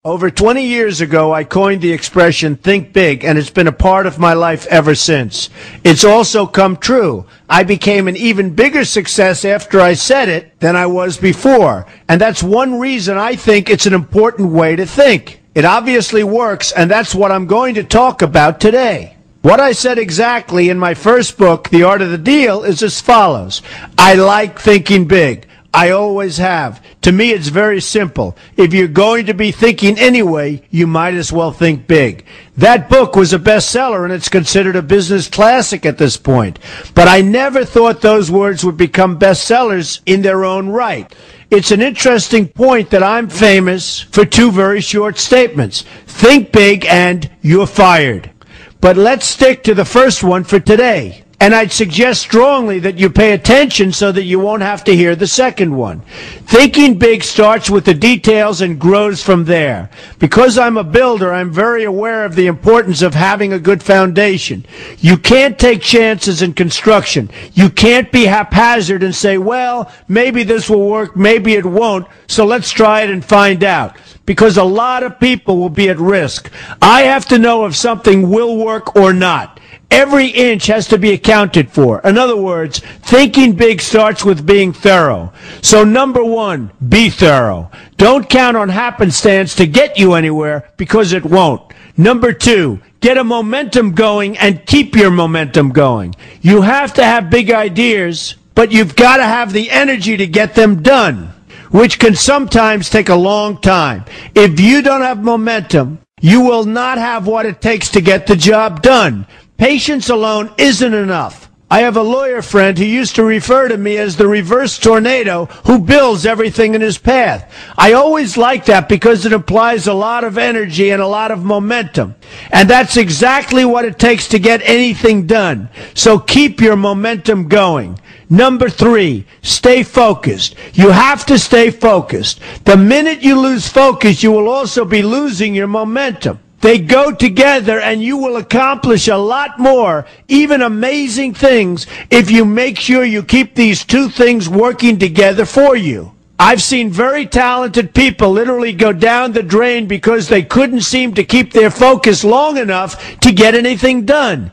Over 20 years ago, I coined the expression think big, and it's been a part of my life ever since. It's also come true. I became an even bigger success after I said it than I was before. And that's one reason I think it's an important way to think. It obviously works, and that's what I'm going to talk about today. What I said exactly in my first book, The Art of the Deal, is as follows. I like thinking big. I always have. To me, it's very simple. If you're going to be thinking anyway, you might as well think big. That book was a bestseller, and it's considered a business classic at this point. But I never thought those words would become bestsellers in their own right. It's an interesting point that I'm famous for two very short statements. Think big and you're fired. But let's stick to the first one for today. And I'd suggest strongly that you pay attention so that you won't have to hear the second one. Thinking big starts with the details and grows from there. Because I'm a builder, I'm very aware of the importance of having a good foundation. You can't take chances in construction. You can't be haphazard and say, well, maybe this will work, maybe it won't, so let's try it and find out. Because a lot of people will be at risk. I have to know if something will work or not. Every inch has to be accounted for. In other words, thinking big starts with being thorough. So number one, be thorough. Don't count on happenstance to get you anywhere, because it won't. Number two, get a momentum going and keep your momentum going. You have to have big ideas, but you've got to have the energy to get them done, which can sometimes take a long time. If you don't have momentum, you will not have what it takes to get the job done. Patience alone isn't enough. I have a lawyer friend who used to refer to me as the reverse tornado who builds everything in his path. I always like that because it implies a lot of energy and a lot of momentum. And that's exactly what it takes to get anything done. So keep your momentum going. Number three, stay focused. You have to stay focused. The minute you lose focus, you will also be losing your momentum. They go together, and you will accomplish a lot more, even amazing things, if you make sure you keep these two things working together for you. I've seen very talented people literally go down the drain because they couldn't seem to keep their focus long enough to get anything done.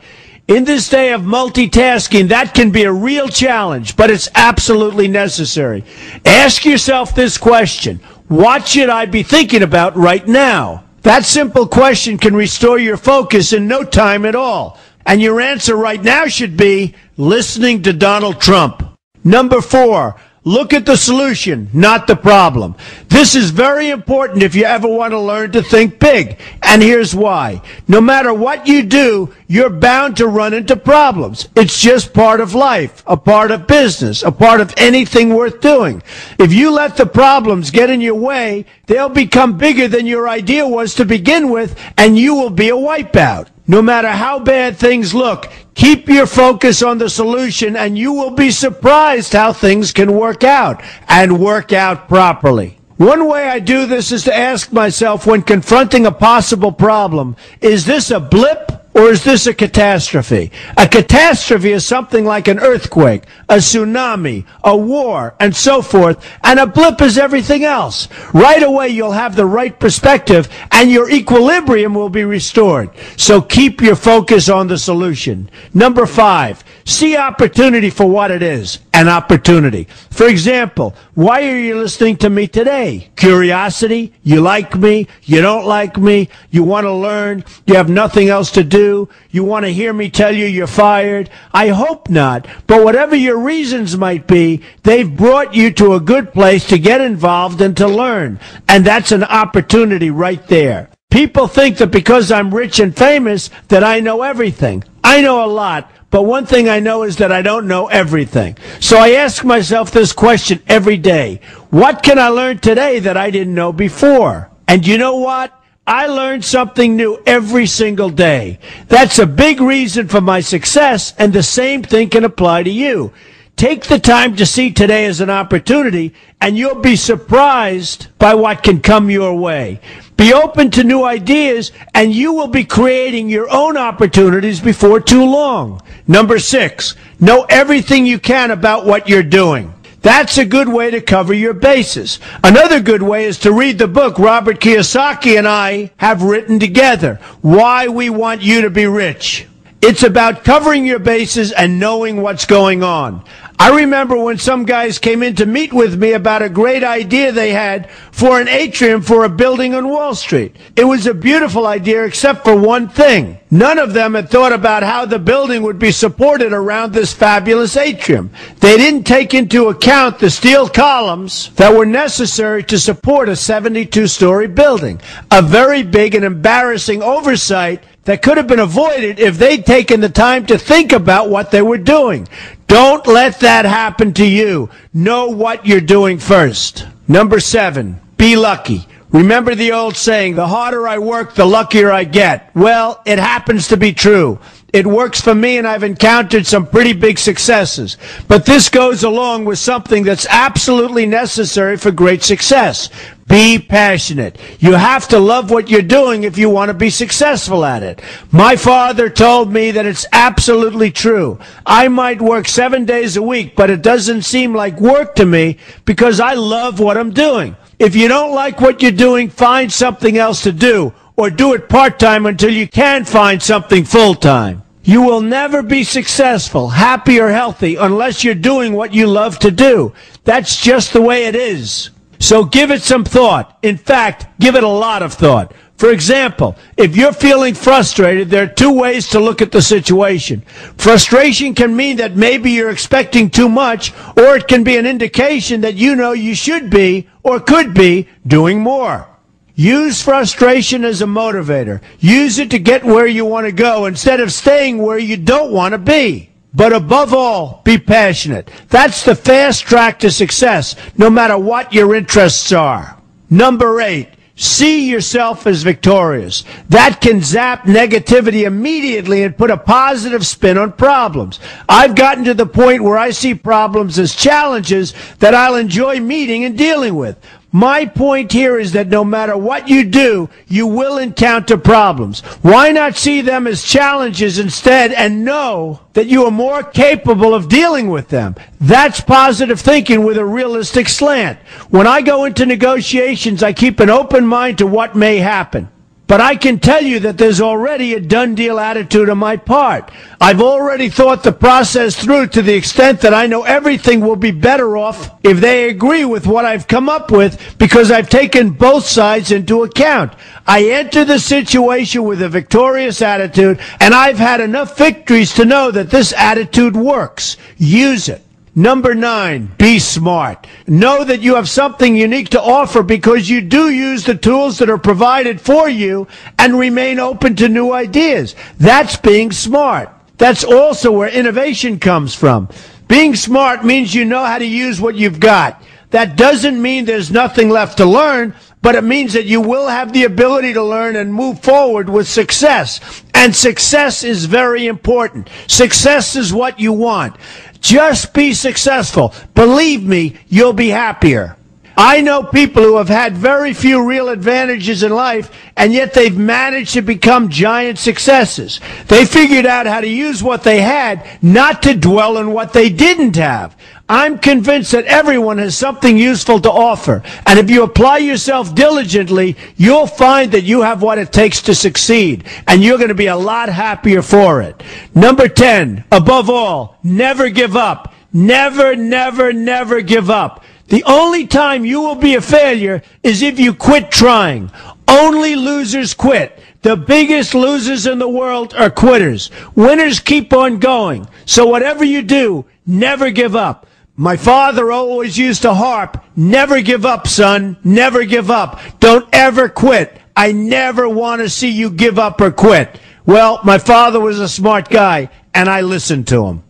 In this day of multitasking, that can be a real challenge, but it's absolutely necessary. Ask yourself this question: what should I be thinking about right now? That simple question can restore your focus in no time at all. And your answer right now should be listening to Donald Trump. Number four, look at the solution, not the problem. This is very important if you ever want to learn to think big. And here's why. No matter what you do, you're bound to run into problems. It's just part of life, a part of business, a part of anything worth doing. If you let the problems get in your way, they'll become bigger than your idea was to begin with, and you will be a wipeout. No matter how bad things look, keep your focus on the solution, and you will be surprised how things can work out, and work out properly. One way I do this is to ask myself, when confronting a possible problem, is this a blip or is this a catastrophe? A catastrophe is something like an earthquake, a tsunami, a war, and so forth, and a blip is everything else. Right away you'll have the right perspective and your equilibrium will be restored. So keep your focus on the solution. Number five, see opportunity for what it is, an opportunity. For example, why are you listening to me today? Curiosity? You like me? You don't like me? You want to learn? You have nothing else to do? You want to hear me tell you you're fired? I hope not. But whatever your reasons might be, they've brought you to a good place to get involved and to learn. And that's an opportunity right there. People think that because I'm rich and famous that I know everything. I know a lot, but one thing I know is that I don't know everything. So I ask myself this question every day. What can I learn today that I didn't know before? And you know what? I learn something new every single day. That's a big reason for my success, and the same thing can apply to you. Take the time to see today as an opportunity, and you'll be surprised by what can come your way. Be open to new ideas, and you will be creating your own opportunities before too long. Number six, know everything you can about what you're doing. That's a good way to cover your bases. Another good way is to read the book Robert Kiyosaki and I have written together, Why We Want You to Be Rich. It's about covering your bases and knowing what's going on. I remember when some guys came in to meet with me about a great idea they had for an atrium for a building on Wall Street. It was a beautiful idea except for one thing. None of them had thought about how the building would be supported around this fabulous atrium. They didn't take into account the steel columns that were necessary to support a 72-story building. A very big and embarrassing oversight that could have been avoided if they'd taken the time to think about what they were doing. Don't let that happen to you. Know what you're doing first. Number 7, be lucky. Remember the old saying, the harder I work, the luckier I get. Well, it happens to be true. It works for me, and I've encountered some pretty big successes. But this goes along with something that's absolutely necessary for great success. Be passionate. You have to love what you're doing if you want to be successful at it. My father told me that it's absolutely true. I might work 7 days a week, but it doesn't seem like work to me because I love what I'm doing. If you don't like what you're doing, find something else to do, or do it part-time until you can find something full-time. You will never be successful, happy, or healthy unless you're doing what you love to do. That's just the way it is. So give it some thought. In fact, give it a lot of thought. For example, if you're feeling frustrated, there are 2 ways to look at the situation. Frustration can mean that maybe you're expecting too much, or it can be an indication that you know you should be, or could be, doing more. Use frustration as a motivator. Use it to get where you want to go instead of staying where you don't want to be. But above all, be passionate. That's the fast track to success, no matter what your interests are. Number 8, see yourself as victorious. That can zap negativity immediately and put a positive spin on problems. I've gotten to the point where I see problems as challenges that I'll enjoy meeting and dealing with. My point here is that no matter what you do, you will encounter problems. Why not see them as challenges instead and know that you are more capable of dealing with them? That's positive thinking with a realistic slant. When I go into negotiations, I keep an open mind to what may happen. But I can tell you that there's already a done deal attitude on my part. I've already thought the process through to the extent that I know everything will be better off if they agree with what I've come up with because I've taken both sides into account. I enter the situation with a victorious attitude, and I've had enough victories to know that this attitude works. Use it. Number 9, be smart. Know that you have something unique to offer because you do use the tools that are provided for you and remain open to new ideas. That's being smart. That's also where innovation comes from. Being smart means you know how to use what you've got. That doesn't mean there's nothing left to learn, but it means that you will have the ability to learn and move forward with success. And success is very important. Success is what you want. Just be successful. Believe me, you'll be happier. I know people who have had very few real advantages in life, and yet they've managed to become giant successes. They figured out how to use what they had, not to dwell on what they didn't have. I'm convinced that everyone has something useful to offer, and if you apply yourself diligently, you'll find that you have what it takes to succeed, and you're going to be a lot happier for it. Number 10, above all, never give up. Never, never, never give up. The only time you will be a failure is if you quit trying. Only losers quit. The biggest losers in the world are quitters. Winners keep on going. So whatever you do, never give up. My father always used to harp, never give up, son, never give up. Don't ever quit. I never want to see you give up or quit. Well, my father was a smart guy, and I listened to him.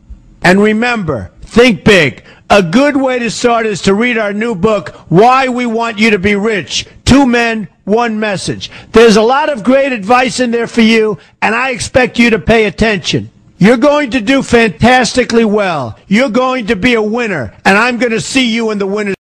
And remember, think big. A good way to start is to read our new book, Why We Want You to Be Rich. 2 men, 1 message. There's a lot of great advice in there for you, and I expect you to pay attention. You're going to do fantastically well. You're going to be a winner, and I'm going to see you in the winner's